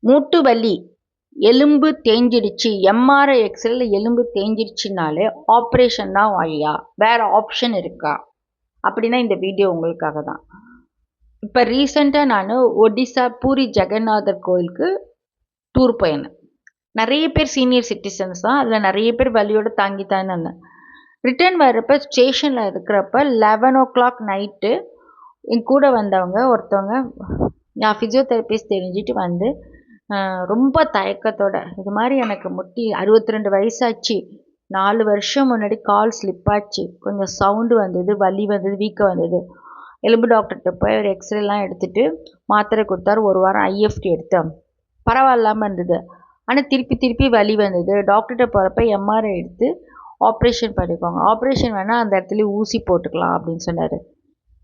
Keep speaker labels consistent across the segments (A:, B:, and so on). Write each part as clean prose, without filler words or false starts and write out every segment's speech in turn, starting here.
A: மூட்டு வலி, எலும்பு தேஞ்சிடுச்சு, எம்ஆர்ஐ எக்ஸ்ரேல எலும்பு தேஞ்சிடுச்சுனாலே ஆப்ரேஷன் தான் வழியா? வேற ஆப்ஷன் இருக்கா? அப்படின்னா இந்த வீடியோ உங்களுக்காக தான். இப்போ ரீசெண்டாக நான் ஒடிசா பூரி ஜெகநாதர் கோயிலுக்கு டூர் போயிருந்தேன். நிறைய பேர் சீனியர் சிட்டிசன்ஸ் தான். அதில் நிறைய பேர் வலியோட தாங்கி தானே இருந்தேன். ரிட்டர்ன் வர்றப்ப ஸ்டேஷனில் இருக்கிறப்ப 11 o'clock நைட்டு என் கூட வந்தவங்க ஒருத்தவங்க, நான் ஃபிசியோதெரபிஸ்ட் தெரிஞ்சுட்டு வந்து ரொம்ப தயக்கத்தோட, இது மாதிரி எனக்கு முட்டி 62 வயசாச்சு, 4 வருஷம் முன்னாடி கால் ஸ்லிப்பாச்சு, கொஞ்சம் சவுண்டு வந்தது, வலி வந்தது, வீக்கம் வந்தது, எலும்பு டாக்டர்கிட்ட போய் ஒரு எக்ஸ்ரேலாம் எடுத்துகிட்டு மாத்திரை கொடுத்தாரு. 1 வாரம் ஐஎஃப்டி எடுத்தேன், பரவாயில்லாமல் இருந்தது. ஆனால் திருப்பி வலி வந்தது. டாக்டர்கிட்ட போகிறப்ப எம்ஆர்ஐ எடுத்து ஆப்ரேஷன் பண்ணிக்கோங்க, ஆப்ரேஷன் வேணால் அந்த இடத்துல ஊசி போட்டுக்கலாம் அப்படின்னு சொன்னார்.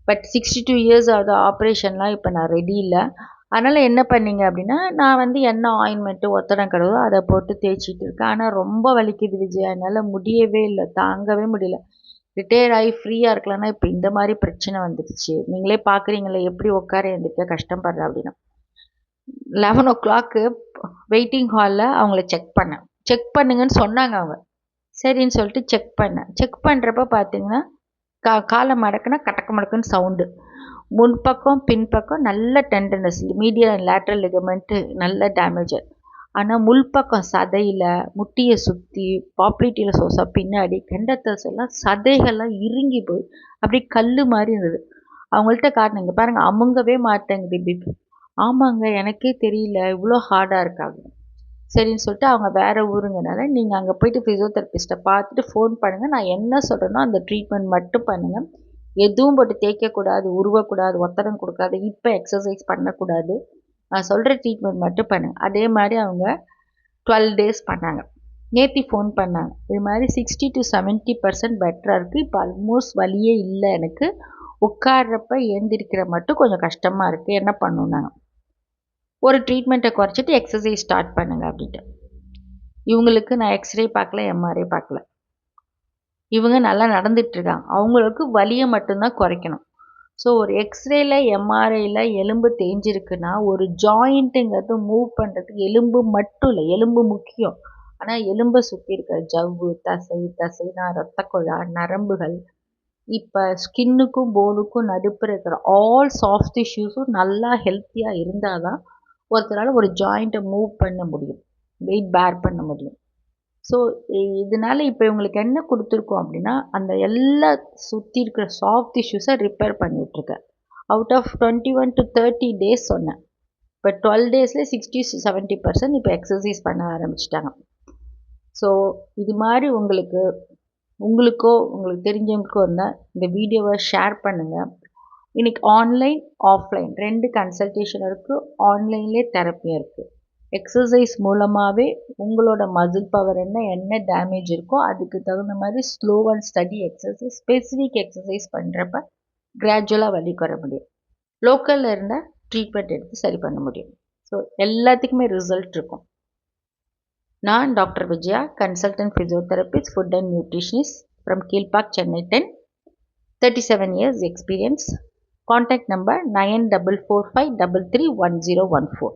A: பட் 62 இயர்ஸ் ஆகுது, ஆப்ரேஷன்லாம் இப்போ நான் ரெடி இல்லை. அதனால் என்ன பண்ணீங்க அப்படின்னா, நான் வந்து எண்ணெய் ஆயின்மெண்ட்டு ஒத்தடம் அதை போட்டு தேய்ச்சிட்டு இருக்கேன். ஆனால் ரொம்ப வலிக்குது விஜயா, என்னால் முடியவே இல்லை, தாங்கவே முடியல. ரிட்டையர் ஆகி ஃப்ரீயாக இருக்கலாம்னா இப்போ இந்த மாதிரி பிரச்சனை வந்துடுச்சு. நீங்களே பார்க்குறீங்களே எப்படி உட்கார எழுந்திரிக்க கஷ்டப்படுறேன் அப்படின்னா. 11 o'clock வெயிட்டிங் ஹாலில் அவங்கள செக் பண்ணுங்கன்னு சொன்னாங்க அவங்க. சரின்னு சொல்லிட்டு செக் பண்ணுறப்ப பார்த்தீங்கன்னா காலை மடக்குனா கடக்க மடக்குன்னு சவுண்டு, முன்பக்கம் பின்பக்கம் நல்ல tenderness, medial and lateral ligament நல்ல டேமேஜ். ஆனால் முள்பக்கம் சதையில் முட்டியை சுற்றி பாப்ளிட்டியில் சோசா பின்னாடி கெண்டத்தல்ஸ் எல்லாம் சதைகள்லாம் இறுங்கி போய் அப்படியே கல் மாதிரி இருந்தது. அவங்கள்ட்ட காட்டினீங்க பாருங்கள், அமுங்கவே மாட்டேங்குது பிபி. ஆமாங்க, எனக்கே தெரியல இவ்வளோ ஹார்டாக இருக்காங்க. சரின்னு சொல்லிட்டு அவங்க வேறு ஊருங்கனால நீங்கள் அங்கே போய்ட்டு ஃபிசியோதெரபிஸ்ட்டை பார்த்துட்டு ஃபோன் பண்ணுங்கள், நான் என்ன சொல்கிறேனோ அந்த ட்ரீட்மெண்ட் மட்டும் பண்ணுங்கள், எதுவும் போட்டு தேய்க்கக்கூடாது, உருவக்கூடாது, ஒத்தடம் கொடுக்காது, இப்போ எக்ஸசைஸ் பண்ணக்கூடாது, நான் சொல்கிற ட்ரீட்மெண்ட் மட்டும் பண்ணுங்கள். அதே மாதிரி அவங்க 12 days பண்ணாங்க. நேற்று ஃபோன் பண்ணாங்க, இது மாதிரி 60 to 70% பெட்டராக இருக்குது, இப்போ ஆல்மோஸ்ட் வலியே இல்லை, எனக்கு உட்கார்றப்ப எழுந்திரிக்கிற மட்டும் கொஞ்சம் கஷ்டமாக இருக்குது, என்ன பண்ணணுன்னாங்க. ஒரு ட்ரீட்மெண்ட்டை குறைச்சிட்டு எக்ஸசைஸ் ஸ்டார்ட் பண்ணுங்க அப்படின்ட்டு. இவங்களுக்கு நான் எக்ஸ்ரே பார்க்கல, எம்ஆர்ஐ பார்க்கல, இவங்க நல்லா நடந்துட்டுருக்காங்க. அவங்களுக்கு வலியை மட்டும்தான் குறைக்கணும். ஸோ ஒரு எக்ஸ்ரேல எம்ஆர்ஐயில் எலும்பு தேஞ்சிருக்குன்னா ஒரு ஜாயிண்ட்டுங்கிறது மூவ் பண்ணுறதுக்கு எலும்பு மட்டும் இல்லை, எலும்பு முக்கியம். ஆனால் எலும்பை சுற்றி இருக்கிற ஜவ்வு, தசைனா ரத்த குழா, நரம்புகள், இப்போ ஸ்கின்னுக்கும் போனுக்கும் நடுப்புற இருக்கிற ஆல் சாஃப்ட் டிஷ்யூஸும் நல்லா ஹெல்த்தியாக இருந்தால் தான் ஒருத்தரால் ஒரு ஜாயிண்ட்டை மூவ் பண்ண முடியும், வெயிட் பேர் பண்ண முடியும். ஸோ இதனால் இப்போ இவங்களுக்கு என்ன கொடுத்துருக்கோம் அப்படின்னா, அந்த எல்லா சுற்றி இருக்கிற சாஃப்ட் டிஷ்யூஸை ரிப்பேர் பண்ணிகிட்ருக்கேன். அவுட் ஆஃப் 21 to 30 days சொன்னேன். இப்போ 12 daysல 60 to 70% இப்போ எக்ஸசைஸ் பண்ண ஆரம்பிச்சிட்டாங்க. ஸோ இது மாதிரி உங்களுக்கோ உங்களுக்கு தெரிஞ்சவங்களுக்கோ இருந்தால் இந்த வீடியோவை ஷேர் பண்ணுங்கள். இன்றைக்கி ஆன்லைன் ஆஃப்லைன் 2 கன்சல்டேஷன் இருக்குது, ஆன்லைன்லேயே தெரப்பியும் இருக்குது. எக்ஸசைஸ் மூலமாகவே உங்களோட மசில் பவர் என்ன டேமேஜ் இருக்கோ அதுக்கு தகுந்த மாதிரி slow and study exercise, specific exercise பண்ணுறப்ப கிராஜுவலாக வலி குற முடியும். லோக்கலில் இருந்தால் ட்ரீட்மெண்ட் எடுத்து சரி பண்ண முடியும். ஸோ எல்லாத்துக்குமே ரிசல்ட் இருக்கும். நான் doctor Vijaya, consultant physiotherapist, food and nutritionist from Kilpauk, Chennai 10, 37 years experience. Contact number 9445331014.